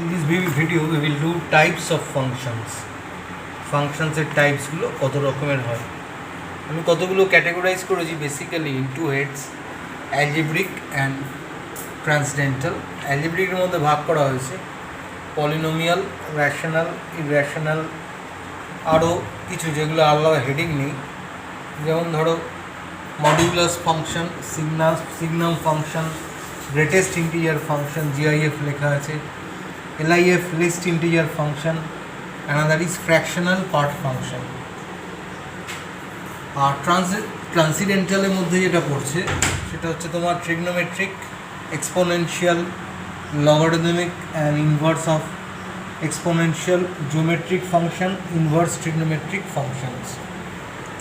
In this video we will do types of functions. ফাংশনসের টাইপসগুলো কত রকমের হয় আমি কতগুলো ক্যাটাগরাইজ করেছি basically into heads algebraic and transcendental. অ্যালজেব্রিকের মধ্যে ভাগ করা হয়েছে পলিনোমিয়াল, র্যাশনাল, ইররেশনাল, আরও কিছু যেগুলো আলাদা হেডিং নেই, যেমন ধরো modulus function, signum function, greatest integer function, GIF লেখা আছে, LIF least integer function, another is fractional part function। আর ট্রান্সিডেন্টালের মধ্যে যেটা পড়ছে সেটা হচ্ছে তোমার trigonometric, exponential, logarithmic and inverse of exponential, geometric function, inverse trigonometric functions,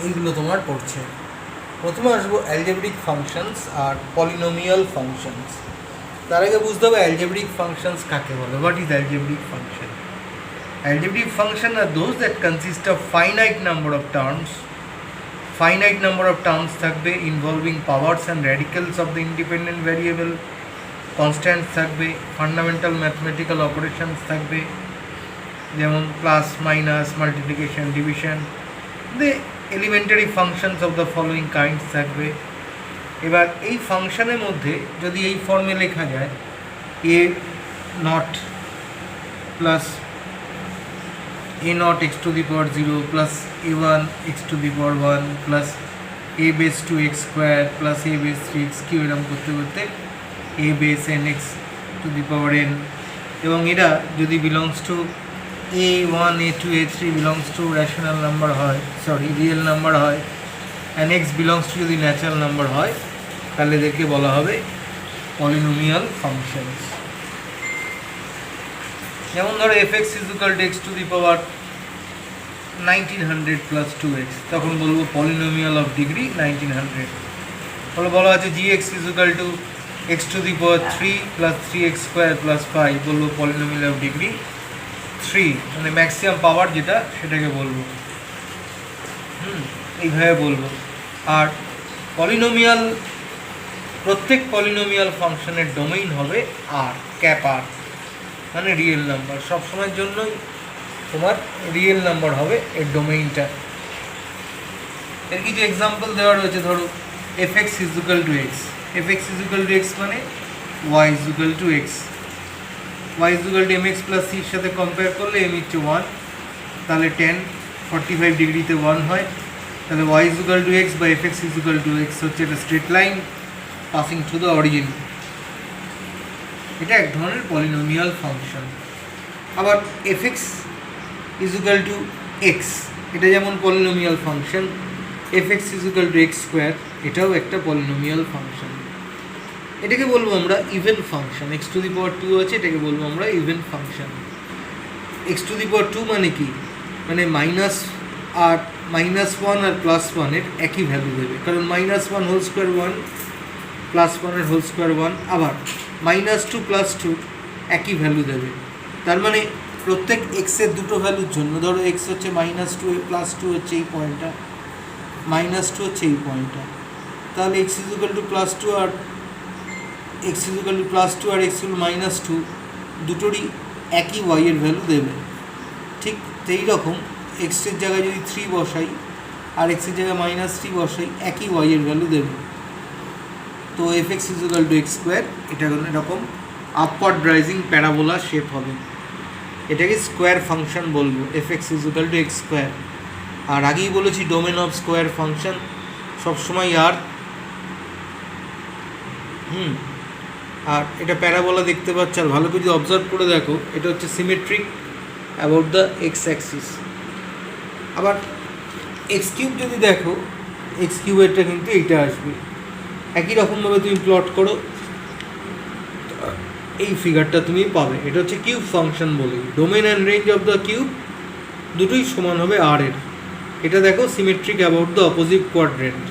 এইগুলো তোমার পড়ছে। প্রথমে আসবো অ্যালজেব্রিক ফাংশনস আর পলিনোমিয়াল ফাংশনস। তার আগে বুঝতে হবে অ্যালজেব্রিক ফাংশনস কাকে বলে। What is algebraic function? Algebraic functions are those that consist of finite number of terms থাকবে, involving powers and radicals of the independent variable, constants থাকবে, fundamental mathematical operations থাকবে যেমন plus, minus, multiplication, division, the elementary functions of the following kinds থাকবে। এবার এই ফাংশনের মধ্যে যদি এই ফর্মে লেখা যায় a naught plus a naught x to the power 0 plus a1 x to the power 1 plus a base 2x square plus a base 3x cube, এরকম করতে করতে a base nx to the power n, এবং এরা যদি belongs to a1 a2 a3 belongs to rational number হয়, real number হয়, and x belongs to যদি natural number হয়, তাহলে এদেরকে বলা হবে পলিনোমিয়াল ফাংশনস। যেমন ধরো fx is equal to x to the power 1900 plus 2x, তখন বলবো পলিনোমিয়াল অফ ডিগ্রি 1900। তাহলে বলা আছে gx is equal to x to the power 3 plus 3x square plus 5, বলবো পলিনোমিয়াল অফ ডিগ্রি 3, মানে ম্যাক্সিমাম পাওয়ার যেটা সেটাকে বলবো। এইভাবে বলবো। আর পলিনোমিয়াল, প্রত্যেক পলিনোমিয়াল ফাংশনের ডোমেইন হবে আর, ক্যাপ আর, মানে রিয়েল নাম্বার। সবসময়ের জন্যই তোমার রিয়েল নাম্বার হবে এর ডোমেইনটা। এর কিছু এক্সাম্পল দেওয়া রয়েছে, ধরো fx is equal to x, fx is equal to x মানে y is equal to x, y is equal to mx plus c এর সাথে কম্পেয়ার করলে m হচ্ছে 1, তাহলে 10 45 ডিগ্রিতে 1 হয়, তাহলে y is equal to x by fx is equal to x হচ্ছে একটা straight line passing through the origin. এটা এক ধরনের পলিনোমিয়াল ফাংশন। আবার fx is equal to x, এটা যেমন polynomial function, fx is equal to x square, এটাও একটা পলিনোমিয়াল ফাংশন। এটাকে বলবো আমরা even function. x to the power 2 আছে, এটাকে বলবো আমরা even function. x to the power 2 মানে কি? মানে -1 আর +1 এর একই ভ্যালু দেবে, কারণ -1 হোল স্কোয়ার 1, +1 এর হোল স্কোয়ার 1, আবার -2 + 2 একই ভ্যালু দেবে। তার মানে প্রত্যেক এক্সের দুটো ভ্যালুর জন্য, ধরো এক্স হচ্ছে -2 +2 হচ্ছে এই পয়েন্টটা, -2 হচ্ছে এই পয়েন্টটা, তাহলে x is equal to +2 R x is equal to +2 R x is equal to -2 দুটোরই একই y এর ভ্যালু দেবে। ঠিক সেই রকম এক্সের জায়গায় যদি 3 বসাই আর এক্সের জায়গায় -3 বসাই, একই y এর ভ্যালু দেবে। তো fx is equal to x square, এটা এরকম আপওয়ার্ড রাইজিং প্যারাবোলা শেপ হবে, এটাকে স্কোয়ার ফাংশন বলবো, fx is equal to x square. আর আগেই বলেছি ডোমেন অফ স্কোয়ার ফাংশন সবসময় আর। আর এটা প্যারাবোলা দেখতে পাচ্ছ, আর ভালো করে যদি অবজার্ভ করে দেখো, এটা হচ্ছে symmetric about the x Axis. আবার এক্স কিউব যদি দেখো, এক্স কিউবেরটা কিন্তু এইটা আসবে। একই রকমভাবে তুমি প্লট করো, এই ফিগারটা তুমি পাবে। এটা হচ্ছে কিউব ফাংশন বলে। Domain and range of the cube দুটোই সমান হবে আর এর। এটা দেখো symmetric about the opposite quadrant,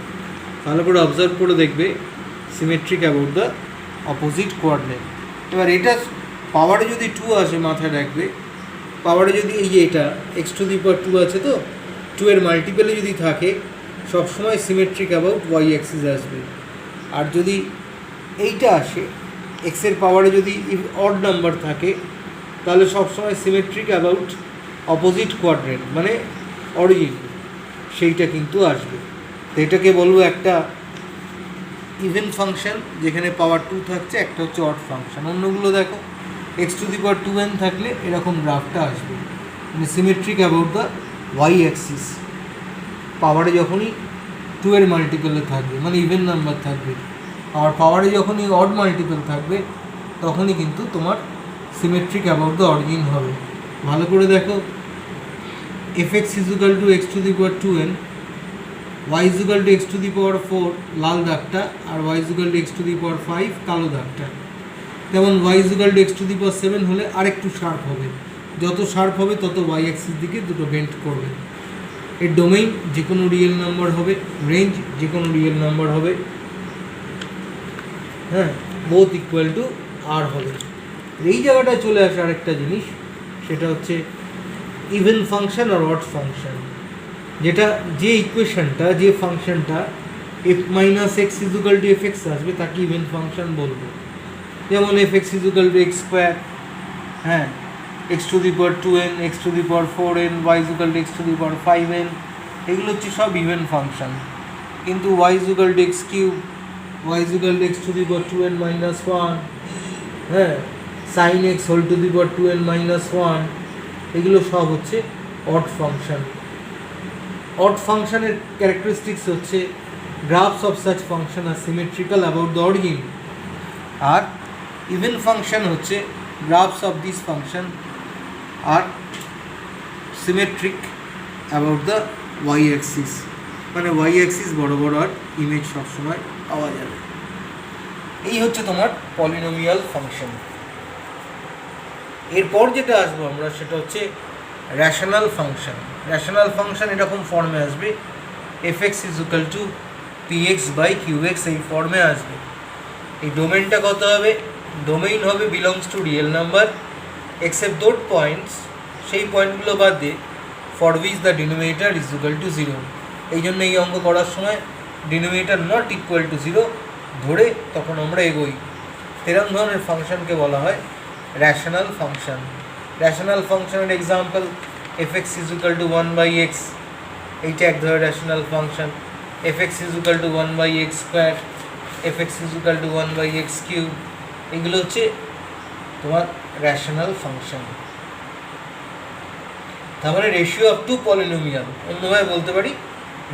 ভালো করে অবজার্ভ করে দেখবে, symmetric about the opposite quadrant. এবার এটা পাওয়ারে যদি 2 আসে, মাথায় রাখবে, পাওয়ারে যদি এই যে এটা x টু দি পাওয়ার 2 আছে, তো 2 এর মাল্টিপলে যদি থাকে, সবসময় সিমেট্রিক অ্যাবাউট y অ্যাক্সিস আসবে। আর যদি এইটা আসে, এক্সের পাওয়ারে যদি অড নাম্বার থাকে, তাহলে সবসময় সিমেট্রিক অ্যাবাউট অপোজিট কোয়াড্রেন্ট মানে অরিজিন সেইটা কিন্তু আসবে। তো এটাকে বলবো একটা ইভেন ফাংশন যেখানে পাওয়ার 2 থাকছে, একটা হচ্ছে অড ফাংশন। অন্যগুলো দেখো x⁴2n থাকলে এরকম গ্রাফটা আসবে, মানে symmetric about the y axis. পাওয়ারে যখনই 2 এর মাল্টিপলে থাকবে মানে ইভেন নাম্বার থাকবে, আর পাওয়ারে যখনই অড মাল্টিপল থাকবে তখনই কিন্তু তোমার সিমেট্রিক অ্যাবাউট দ্য অরিজিন হবে। ভালো করে দেখো, fx = x⁴2n, y = x⁴4 লাল দাগটা, আর y = x⁵ কালো দাগটা। তেমন y = x�7 হলে আরেকটু শার্প হবে, যত শার্প হবে তত y অ্যাক্সিস দিকে দুটো বেন্ড করবে। এর ডোমেইন যে কোনো রিয়েল নাম্বার হবে, রেঞ্জ যে কোনো রিয়েল নাম্বার হবে, হ্যাঁ, বোথ ইকুয়াল টু আর হবে। এই জায়গাটায় চলে আসে আরেকটা জিনিস, সেটা হচ্ছে ইভেন ফাংশন আর অড ফাংশন। যেটা যে ইকুয়েশনটা, যে ফাংশনটা f - x = fx আসবে তাকে ইভেন ফাংশন বলবো। যেমন fx = x², হ্যাঁ, x⁴2n, x⁴4n, y = x⁵n, এগুলো হচ্ছে সব ইভেন ফাংশন। কিন্তু y = x³, y = x⁴2n - 1, হ্যাঁ, sin x⁴2n - 1, এগুলো সব হচ্ছে অড ফাংশন। অড ফাংশনের ক্যারেক্টারিস্টিক্স হচ্ছে graphs of such function are symmetrical about the origin, আর ইভেন ফাংশন হচ্ছে graphs of this function are symmetric about the y axis, মানে y axis বড় বড় আর ইমেজ সবসময় পাওয়া যাবে। এই হচ্ছে তোমার পলিনোমিয়াল ফাংশন। এরপর যেটা আসবো আমরা সেটা হচ্ছে র্যাশনাল ফাংশন। র্যাশনাল ফাংশন এরকম ফর্মে আসবে, fx = px/qx, এই ফর্মে আসবে। এই ডোমেইনটা কত হবে? ডোমেইন হবে belongs to real number except those points, সেই পয়েন্টগুলো বাদ দিয়ে ফর উইচ দ্য ডিনোমিনেটর = 0। এই জন্য এই অঙ্ক করার সময় ডিনোমিনেটর নট ইকুয়াল টু 0 ধরে তখন আমরা এগোই। এরকম ধরনের ফাংশনকে বলা হয় র্যাশনাল ফাংশন। র্যাশনাল ফাংশনের এক্সাম্পল fx = 1/x, এইটা এক ধরনের rational function. fx = 1/x², fx = 1/x³, এগুলো হচ্ছে তোমার র্যাশনাল ফাংশন। তার মানে রেশিও অফ টু পলিনোমিয়াল, অন্যভাবে বলতে পারি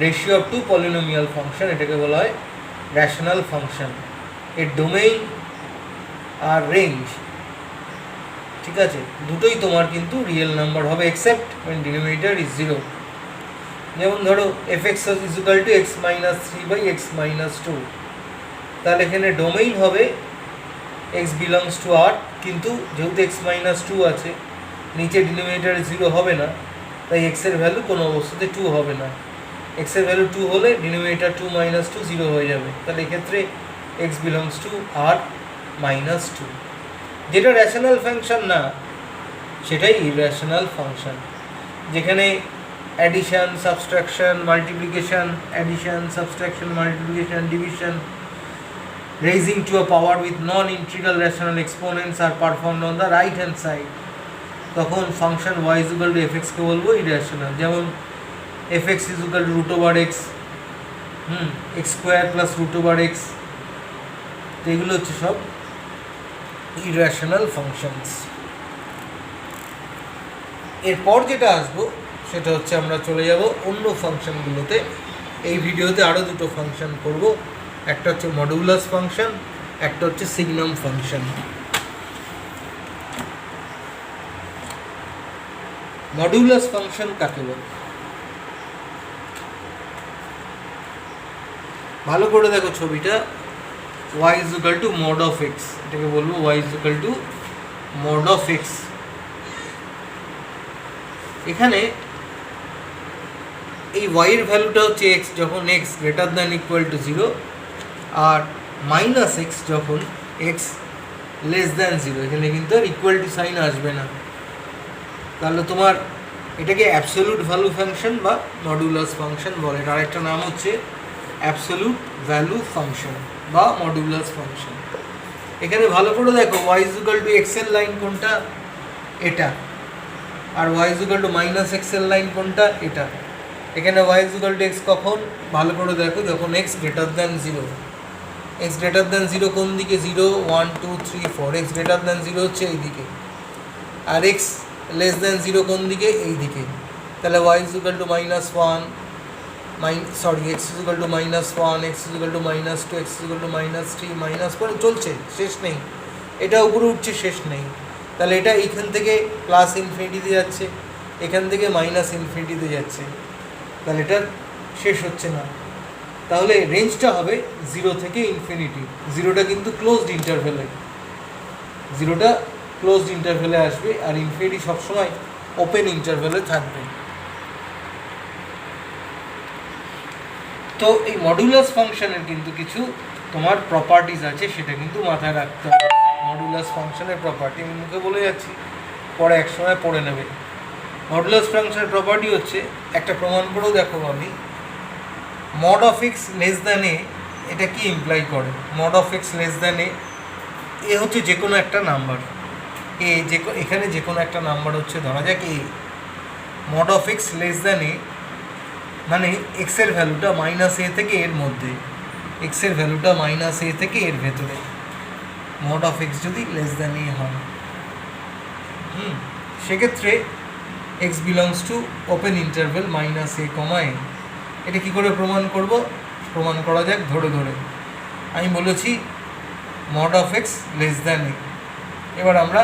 ratio of two polynomial function, এটাকে বলা হয় র্যাশনাল ফাংশন। এর ডোমেইন আর রেঞ্জ, ঠিক আছে, দুটোই তোমার কিন্তু রিয়েল নাম্বার হবে এক্সেপ্ট when denominator is 0। যেমন ধরো fx = x - 3/x - 2, তাহলে এখানে ডোমেইন হবে x belongs to R, কিন্তু যেহেতু x - 2 আছে নিচে ডিনোমিনেটরে 0 হবে না, তাই x এর ভ্যালু কোনো অবস্থাতে 2 হবে না। x এর ভ্যালু 2 হলে ডিনোমিনেটর 2 - 2 0 হয়ে যাবে, তাহলে এক্ষেত্রে x belongs to R - 2। যেটা র্যাশনাল ফাংশন না সেটাই ইররেশনাল ফাংশন, যেখানে addition, subtraction, multiplication, addition, subtraction, multiplication, division, raising to a power with non-integral rational exponents are performed on the right hand side, তখন function y = fx কে বলবো irrational. যেমন fx = √x, x² + √x, তো এগুলো হচ্ছে সব irrational functions. এরপর যেটা আসবো সেটা হচ্ছে আমরা চলে যাব অন্য ফাংশনগুলোতে। এই ভিডিওতে আরও দুটো ফাংশন করব, একটা হচ্ছে মডুলাস ফাংশন, একটা হচ্ছে সিগনাম ফাংশন। মডুলাস ফাংশন কাকে বলে? ভালো করে দেখো ছবিটা, y = mod of x, এটাকে বলবো y = mod of x। এখানে এই y এর ভ্যালুটা হচ্ছে x যখন x > 0 আর -x যখন x <0। এখানে কিন্তু আর ইকুয়াল টু সাইন আসবে না, তাহলে তোমার এটাকে অ্যাবসোলিউট ভ্যালু ফাংশন বা মডুলাস ফাংশন বলে। এটার আরেকটা নাম হচ্ছে অ্যাবসোলিউট ভ্যালু ফাংশন বা মডুলাস ফাংশন। এখানে ভালো করে দেখো y = x এর লাইন কোনটা? এটা, আর y is equal to minus এক্সের লাইন কোনটা, এটা। এখানে y is equal to x কখন, ভালো করে দেখো, যখন x greater than zero. X greater than zero কোন দিকে, 0 1 2 3 4, এক্স গ্রেটার দ্যান জিরো হচ্ছে এই দিকে, আর এক্স লেস দ্যান জিরো কোন দিকে, এই দিকে। তাহলে y is equal to minus one, x is equal to minus one, x is equal to minus two, x is equal to minus three, minus four, চলছে, শেষ নেই। এটা উপরে উঠছে, শেষ নেই। তাহলে এটা এইখান থেকে প্লাস ইনফিনিটিতে যাচ্ছে, এখান থেকে মাইনাস ইনফিনিটিতে যাচ্ছে, তাহলে এটা শেষ হচ্ছে না। তাহলে রেঞ্জটা হবে 0 থেকে ইনফিনিটি। জিরোটা কিন্তু ক্লোজড ইন্টারভ্যালে, জিরোটা ক্লোজড ইন্টারভ্যালে আসবে, আর ইনফিনিটি সবসময় ওপেন ইন্টারভ্যালে থাকবে। তো এই মডুলাস ফাংশনের কিন্তু কিছু তোমার প্রপার্টিজ আছে, সেটা কিন্তু মাথায় রাখতে হবে। মডুলাস ফাংশনের প্রপার্টি আমি মুখে বলে যাচ্ছি, পরে এক সময় পড়ে নেবে। মডুলাস ফাংশনের প্রপার্টি হচ্ছে, একটা প্রমাণ করেও দেখো আমি, mod of x less than a, এটা কি ইমপ্লাই করে? Mod of x less than a হচ্ছে যে কোনো একটা নাম্বার, এখানে যে কোনো একটা নাম্বার হচ্ছে, ধরা যাক a. Mod of x less than a মানে এক্সের ভ্যালুটা মাইনাস এ থেকে এর মধ্যে, এক্সের ভ্যালুটা মাইনাস এ থেকে এর ভেতরে, মড অফ এক্স যদি লেস দ্যান এ হয়, সেক্ষেত্রে x belongs to open interval minus a comma a. এটা কী করে প্রমাণ করব? প্রমাণ করা যাক ধরে ধরে। আমি বলেছি mod of x less than a, এবার আমরা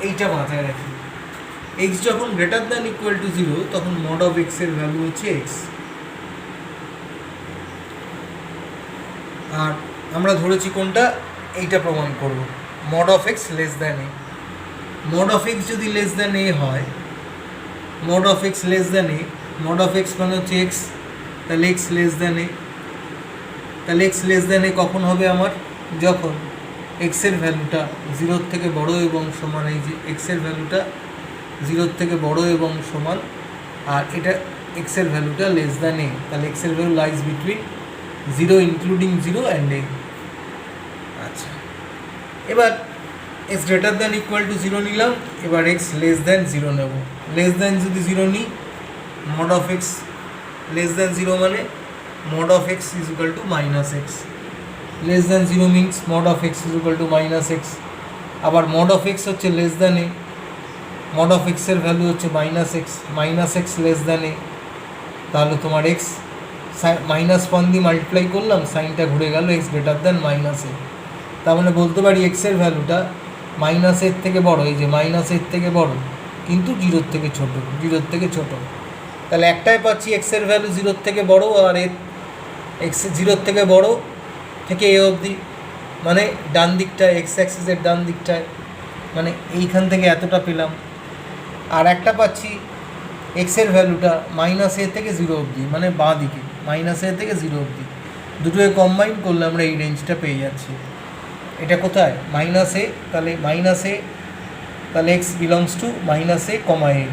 এইটা মাথায় রাখি, এক্স যখন গ্রেটার দ্যান ইকুয়াল টু 0 তখন মড অফ এক্সের ভ্যালু হচ্ছে এক্স। আর আমরা ধরেছি কোনটা, এইটা প্রমাণ করব, mod of x less than A. Mod of x যদি লেস দ্যান এ হয়, mod of x less than A, mod of x মানে হচ্ছে এক্স, তাহলে এক্স লেস দ্যান এ। তাহলে এক্স লেস দ্যান এ কখন হবে আমার? যখন এক্সের ভ্যালুটা 0 থেকে বড় এবং সমান, এই যে এক্সের ভ্যালুটা 0 থেকে বড় এবং সমান, আর এটা এক্সের ভ্যালুটা লেস দ্যান এ। তাহলে এক্সের value lies between 0 including 0 and a. আচ্ছা, এবার x greater than equal to 0 নিলাম, এবার এক্স লেস দ্যান 0 নেব। লেস দ্যান যদি 0 নিই, mod of x less than 0 মানে mod of x is equal to minus x. Less than 0 means mod of x is equal to minus x. আবার mod of x হচ্ছে less than A, mod of x এর value হচ্ছে minus x less than a. তাহলে তোমার x -1 দিয়ে multiply করলাম, সাইনটা ঘুরে গেল, এক্স গ্রেটার দ্যান মাইনাস এ। তার মানে বলতে পারি এক্সের ভ্যালুটা মাইনাস এর থেকে বড়, এই যে মাইনাস এর থেকে বড়, কিন্তু 0 থেকে ছোট। তাহলে একটাই পাচ্ছি, এক্সের ভ্যালু 0 থেকে বড়, আর এক্স 0 থেকে বড় থেকে এ অবধি, মানে ডান দিকটায়, এক্স অ্যাক্সিসের ডান দিকটায়, মানে এইখান থেকে এতটা পেলাম। আর একটা পাচ্ছি এক্সের ভ্যালুটা মাইনাস এ থেকে 0 অবধি, মানে বাঁ দিকে মাইনাস এ থেকে 0 অবধি। দুটোকে কম্বাইন করলে আমরা এই রেঞ্জটা পেয়ে যাচ্ছি। এটা কোথায়? মাইনাস এ। তাহলে মাইনাস এ, তাহলে x belongs two minus a comma এ,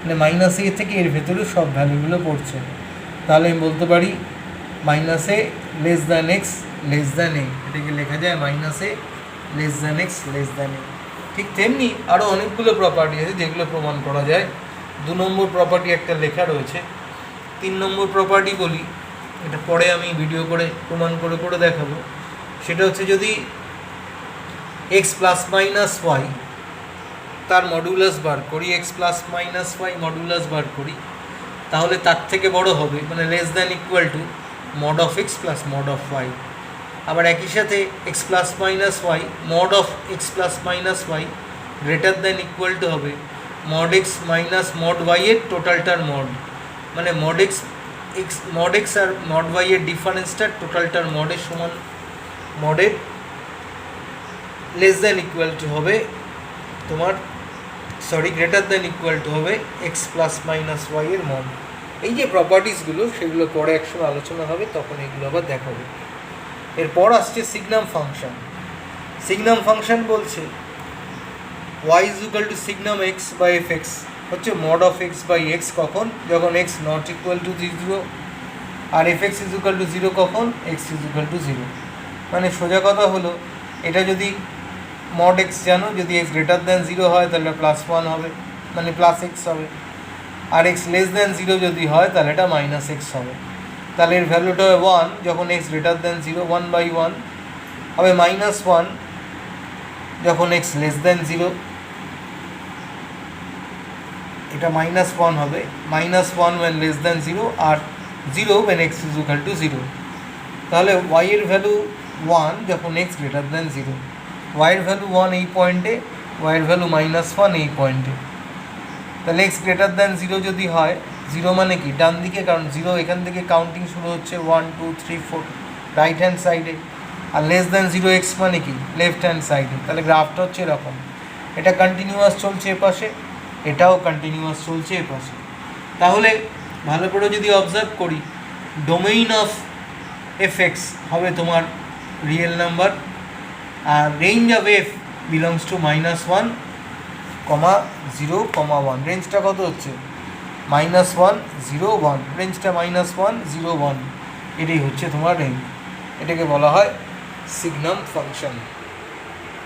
মানে মাইনাস এ থেকে এর ভেতরে সব ভ্যালুগুলো পড়ছে। তাহলে আমি বলতে পারি minus a less than x less than a, এটাকে লেখা যায় minus a less than x less than a. ঠিক তেমনি আরও অনেকগুলো প্রপার্টি আছে যেগুলো প্রমাণ করা যায়। 2 নম্বর প্রপার্টি একটা লেখা রয়েছে। 3 নম্বর প্রপার্টি বলি, এটা পরে আমি ভিডিও করে প্রমাণ করে দেখাবো। সেটা হচ্ছে যদি এক্স প্লাস মাইনাস ওয়াই তার মডুলাস বার করি, x plus minus y modulus বার করি, তাহলে তার থেকে বড় হবে, মানে less than equal to mod of x plus mod of y. আবার একই সাথে x plus minus y mod of x plus minus y greater than equal to হবে mod x minus mod y এর টোটালটার মড, মানে mod x আর mod y এর ডিফারেন্সটার টোটালটার মডের সমান, মডের লেস দ্যান ইকুয়াল টু হবে তোমার, গ্রেটার দ্যান ইকুয়াল টু হবে এক্স প্লাস মাইনাস ওয়াই এর মড। এই যে প্রপার্টিসগুলো, সেগুলো পরে একসময় আলোচনা হবে, তখন এগুলো আবার দেখাবে। এরপর আসছে সিগনাম ফাংশন। সিগনাম ফাংশন বলছে y is equal to signum x by f x হচ্ছে mod of x by x কখন? যখন এক্স নট ইকুয়াল টু 0, আর f x is equal to 0 কখন? X is equal to 0। মানে সোজা কথা হলো, এটা যদি মড এক্স জানো, যদি এক্স গ্রেটার দ্যান 0 হয় তাহলে প্লাস 1 হবে, মানে প্লাস এক্স হবে। আর এক্স লেস দ্যান 0 যদি হয় তাহলে এটা মাইনাস এক্স হবে। তাহলে এর ভ্যালুটা হবে 1 যখন এক্স গ্রেটার দ্যান 0, 1/1 হবে মাইনাস 1 যখন এক্স লেস দ্যান 0, এটা মাইনাস 1 হবে, মাইনাস 1 ওয়েন লেস দ্যান 0 আর 0 when x is equal to 0। তাহলে ওয়াই এর ভ্যালু 1 যখন এক্স গ্রেটার দ্যান 0, ওয়াইয়ের ভ্যালু 1 এই পয়েন্টে, ওয়াইয়ের ভ্যালু মাইনাস 1 এই পয়েন্টে। তাহলে এক্স গ্রেটার দ্যান 0 যদি হয়, 0 মানে কি ডান দিকে, কারণ 0 এখান থেকে কাউন্টিং শুরু হচ্ছে 1 2 3 4 রাইট হ্যান্ড সাইডে, আর লেস দ্যান 0 এক্স মানে কি লেফট হ্যান্ড সাইডে। তাহলে গ্রাফটা হচ্ছে এরকম, এটা কন্টিনিউয়াস চলছে এপাশে, এটাও কন্টিনিউয়াস চলছে এপাশে। তাহলে ভালো করে যদি অবজার্ভ করি, ডোমেইন অফ এফ এক্স হবে তোমার রিয়েল নাম্বার, আর range of f belongs to -1, 0, 1। রেঞ্জটা কত হচ্ছে -1 0 1, রেঞ্জটা -1 0 1, এটাই হচ্ছে তোমার রেঞ্জ। এটাকে বলা হয় সিগনাম ফাংশন।